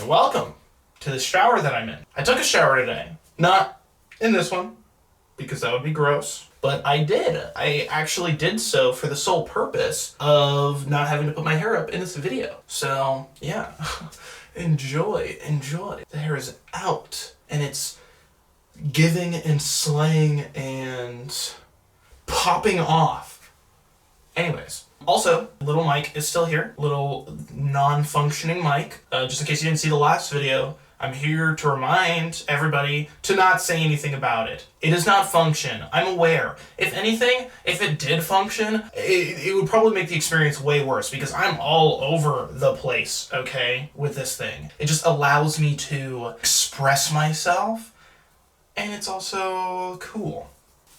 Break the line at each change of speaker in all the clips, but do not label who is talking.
and welcome to the shower that I'm in. I took a shower today. Not in this one, because that would be gross. But I did. I actually did so for the sole purpose of not having to put my hair up in this video. So, yeah. enjoy. The hair is out, and it's giving and slaying and popping off. Anyways. Also, little mic is still here. Little non-functioning mic. Just in case you didn't see the last video, I'm here to remind everybody to not say anything about it. It does not function. I'm aware. If anything, if it did function, it would probably make the experience way worse because I'm all over the place, okay, with this thing. It just allows me to express myself, and it's also cool.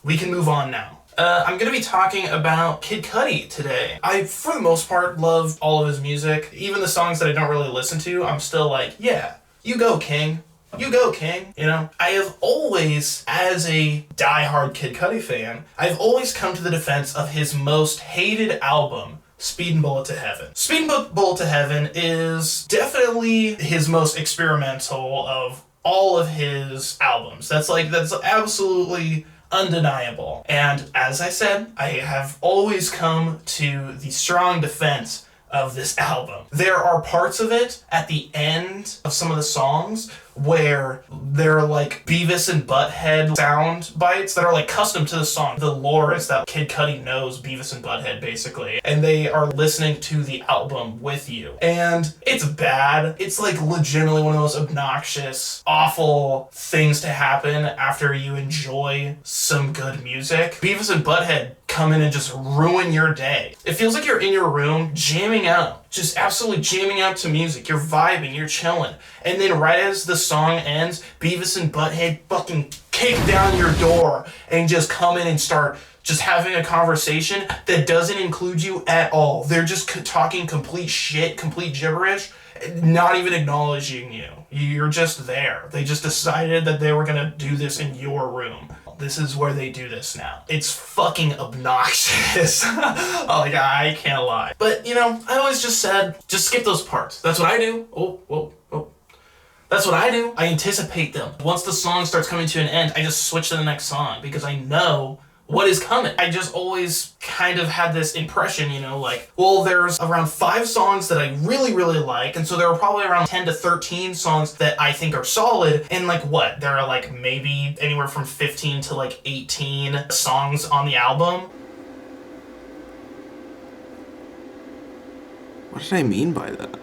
We can move on now. I'm gonna be talking about Kid Cudi today. I, for the most part, love all of his music. Even the songs that I don't really listen to, I'm still like, yeah, you go, King. You go, King. You know? I have always, as a diehard Kid Cudi fan, I've always come to the defense of his most hated album, Speedin' Bullet to Heaven. Speedin' Bullet to Heaven is definitely his most experimental of all of his albums. That's absolutely undeniable. And as I said, I have always come to the strong defense of this album. There are parts of it at the end of some of the songs where they're like Beavis and Butthead sound bites that are like custom to the song. The lore is that Kid Cudi knows Beavis and Butthead basically, and they are listening to the album with you. And it's bad. It's like legitimately one of the most obnoxious, awful things to happen after you enjoy some good music. Beavis and Butthead come in and just ruin your day. It feels like you're in your room jamming out, just absolutely jamming out to music. You're vibing, you're chilling. And then right as the song ends, Beavis and Butthead fucking kick down your door and just come in and start just having a conversation that doesn't include you at all. They're just talking complete shit, complete gibberish, not even acknowledging you. You're just there. They just decided that they were gonna do this in your room. This is where they do this now. It's fucking obnoxious. Like, I can't lie. But, you know, I always just said, just skip those parts. That's what I do. Oh. That's what I do. I anticipate them. Once the song starts coming to an end, I just switch to the next song because I know what is coming. I just always kind of had this impression, you know, like, well, there's around 5 songs that I really like, and so there are probably around 10 to 13 songs that I think are solid, and like what? There are like maybe anywhere from 15 to like 18 songs on the album.
What did I mean by that?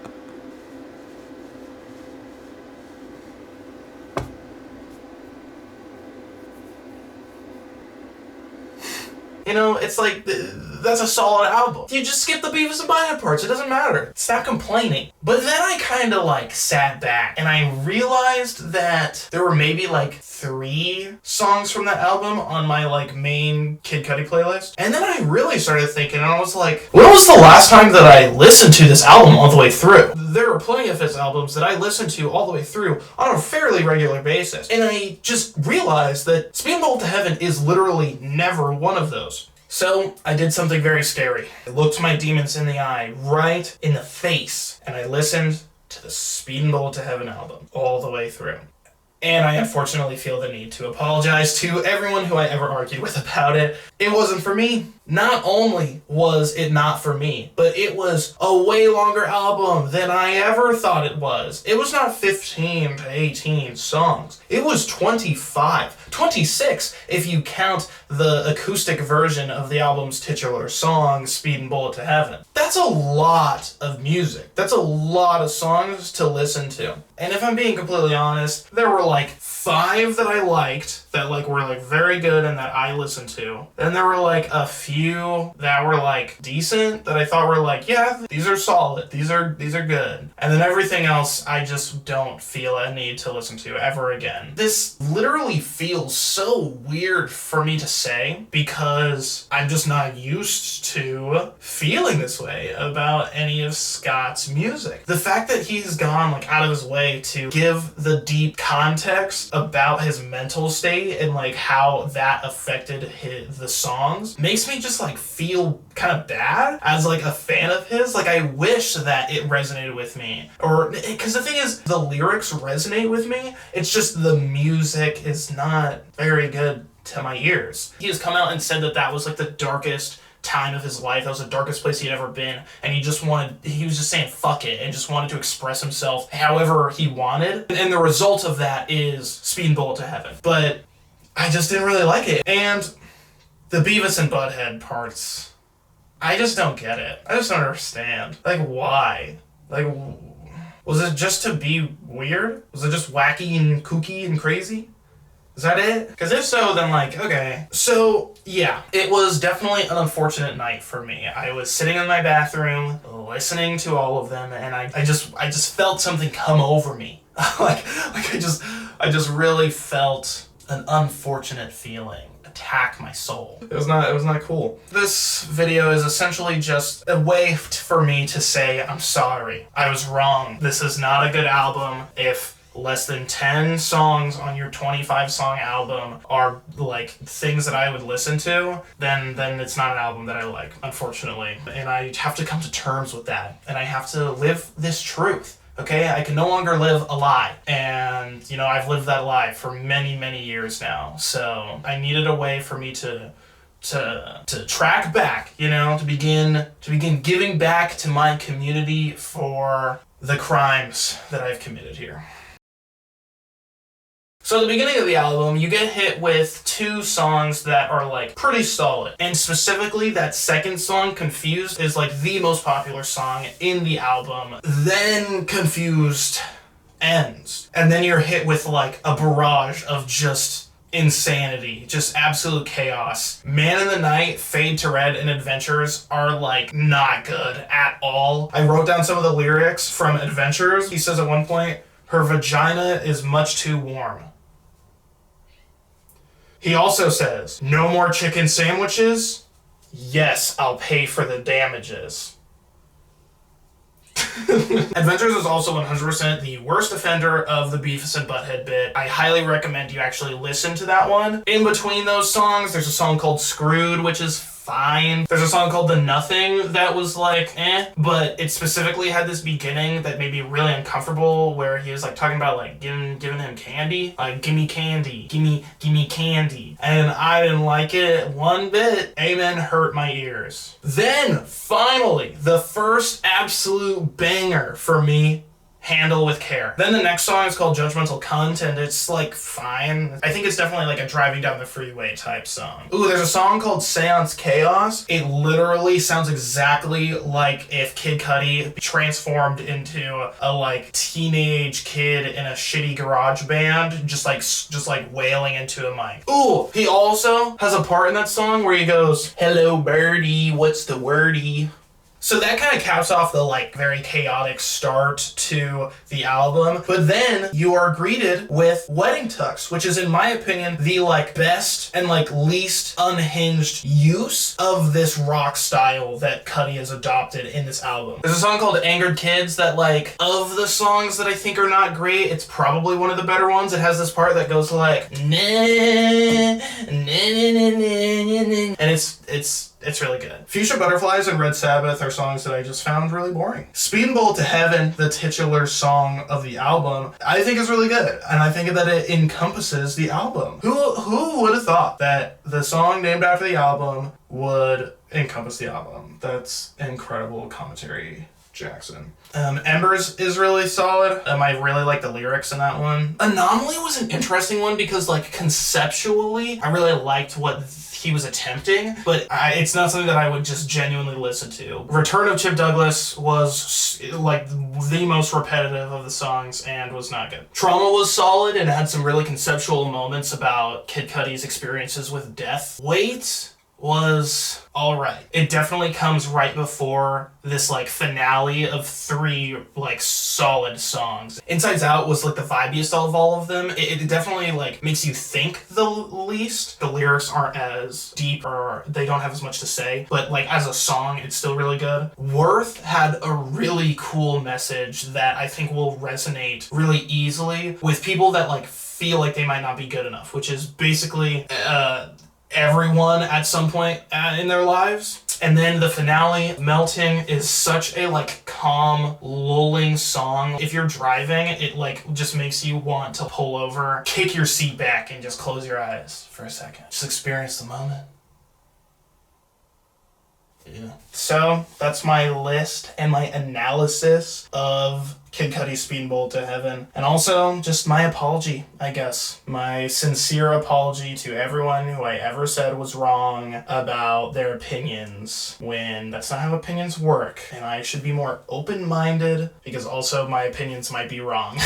You know, it's like, that's a solid album. You just skip the Beavis and Butthead parts, it doesn't matter. Stop complaining. But then I kind of like sat back and I realized that there were maybe like 3 songs from that album on my like main Kid Cudi playlist. And then I really started thinking, and I was like, when was the last time that I listened to this album all the way through? There are plenty of his albums that I listen to all the way through on a fairly regular basis. And I just realized that Speedin' Bullet to Heaven is literally never one of those. So, I did something very scary. I looked my demons in the eye, right in the face, and I listened to the Speedin' Bullet to Heaven album all the way through. And I unfortunately feel the need to apologize to everyone who I ever argued with about it. It wasn't for me. Not only was it not for me, but it was a way longer album than I ever thought it was. It was not 15 to 18 songs. It was 25, 26 if you count the acoustic version of the album's titular song, Speedin' Bullet to Heaven. That's a lot of music. That's a lot of songs to listen to. And if I'm being completely honest, there were like 5 that I liked, that like were like very good and that I listened to. Then there were like a few that were like decent that I thought were like, yeah, these are solid. These are good. And then everything else I just don't feel a need to listen to ever again. This literally feels so weird for me to say because I'm just not used to feeling this way about any of Scott's music. The fact that he's gone like out of his way to give the deep context about his mental state and like how that affected the songs makes me just just like feel kind of bad as like a fan of his. Like I wish that it resonated with me, or because the thing is the lyrics resonate with me, it's just the music is not very good to my ears. He has come out and said that that was like the darkest time of his life. That was the darkest place he'd ever been, and he was just saying fuck it and just wanted to express himself however he wanted, and the result of that is Speedin' Bullet to Heaven. But I just didn't really like it, and the Beavis and Butthead parts, I just don't get it. I just don't understand. Like, why? Like, was it just to be weird? Was it just wacky and kooky and crazy? Is that it? Because if so, then like, okay. So, yeah, it was definitely an unfortunate night for me. I was sitting in my bathroom, listening to all of them, and I just felt something come over me. like I just really felt an unfortunate feeling attack my soul. It was not cool. This video is essentially just a way for me to say I'm sorry. I was wrong. This is not a good album. If less than 10 songs on your 25 song album are like things that I would listen to, then it's not an album that I like, unfortunately. And I have to come to terms with that. And I have to live this truth. Okay, I can no longer live a lie, and you know I've lived that lie for many years now. So I needed a way for me to track back, you know, to begin giving back to my community for the crimes that I've committed here. So at the beginning of the album, you get hit with 2 songs that are like pretty solid. And specifically that second song, Confused, is like the most popular song in the album. Then Confused ends. And then you're hit with like a barrage of just insanity, just absolute chaos. Man in the Night, Fade to Red, and Adventures are like not good at all. I wrote down some of the lyrics from Adventures. He says at one point, her vagina is much too warm. He also says, no more chicken sandwiches? Yes, I'll pay for the damages. Adventures is also 100% the worst offender of the Beavis and Butthead bit. I highly recommend you actually listen to that one. In between those songs, there's a song called Screwed, which is fine. There's a song called The Nothing that was like, but it specifically had this beginning that made me really uncomfortable, where he was like talking about like giving him candy, like gimme candy, gimme candy, and I didn't like it one bit. Amen hurt my ears. Then finally, the first absolute banger for me, Handle with Care. Then the next song is called Judgmental Cunt, and it's like fine. I think it's definitely like a driving down the freeway type song. Ooh, there's a song called Seance Chaos. It literally sounds exactly like if Kid Cudi transformed into a like teenage kid in a shitty garage band, just like wailing into a mic. Ooh, he also has a part in that song where he goes, hello birdie, what's the wordy? So that kind of caps off the like very chaotic start to the album. But then you are greeted with Wedding Tux, which is in my opinion the like best and like least unhinged use of this rock style that Cudi has adopted in this album. There's a song called Angered Kids that like, of the songs that I think are not great, it's probably one of the better ones. It has this part that goes like, nah, and it's really good. Fuchsia Butterflies and Red Sabbath are songs that I just found really boring. Speedin' Bullet to Heaven, the titular song of the album, I think is really good, and I think that it encompasses the album. Who would have thought that the song named after the album would encompass the album? That's incredible commentary, Jackson. Embers is really solid. I really like the lyrics in that one. Anomaly was an interesting one because like conceptually, I really liked what he was attempting, but it's not something that I would just genuinely listen to. Return of Chip Douglas was like the most repetitive of the songs and was not good. Trauma was solid and had some really conceptual moments about Kid Cudi's experiences with death. Wait was alright. It definitely comes right before this like finale of 3 like solid songs. Insides Out was like the vibiest of all of them. It definitely like makes you think the least. The lyrics aren't as deep or they don't have as much to say, but like as a song it's still really good. Worth had a really cool message that I think will resonate really easily with people that like feel like they might not be good enough, which is basically everyone at some point in their lives. And then the finale, Melting, is such a like calm, lulling song. If you're driving, it like just makes you want to pull over, kick your seat back, and just close your eyes for a second. Just experience the moment. Yeah. So that's my list and my analysis of Kid Cudi's Speedin' Bullet to Heaven. And also just my apology, I guess. My sincere apology to everyone who I ever said was wrong about their opinions, when that's not how opinions work. And I should be more open-minded, because also my opinions might be wrong.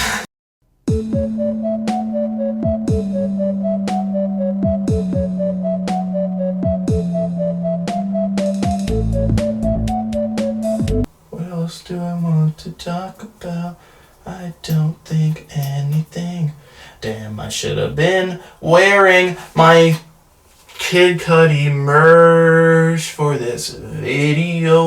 What else do I want to talk about? I don't think anything. Damn, I should have been wearing my Kid Cudi merch for this video.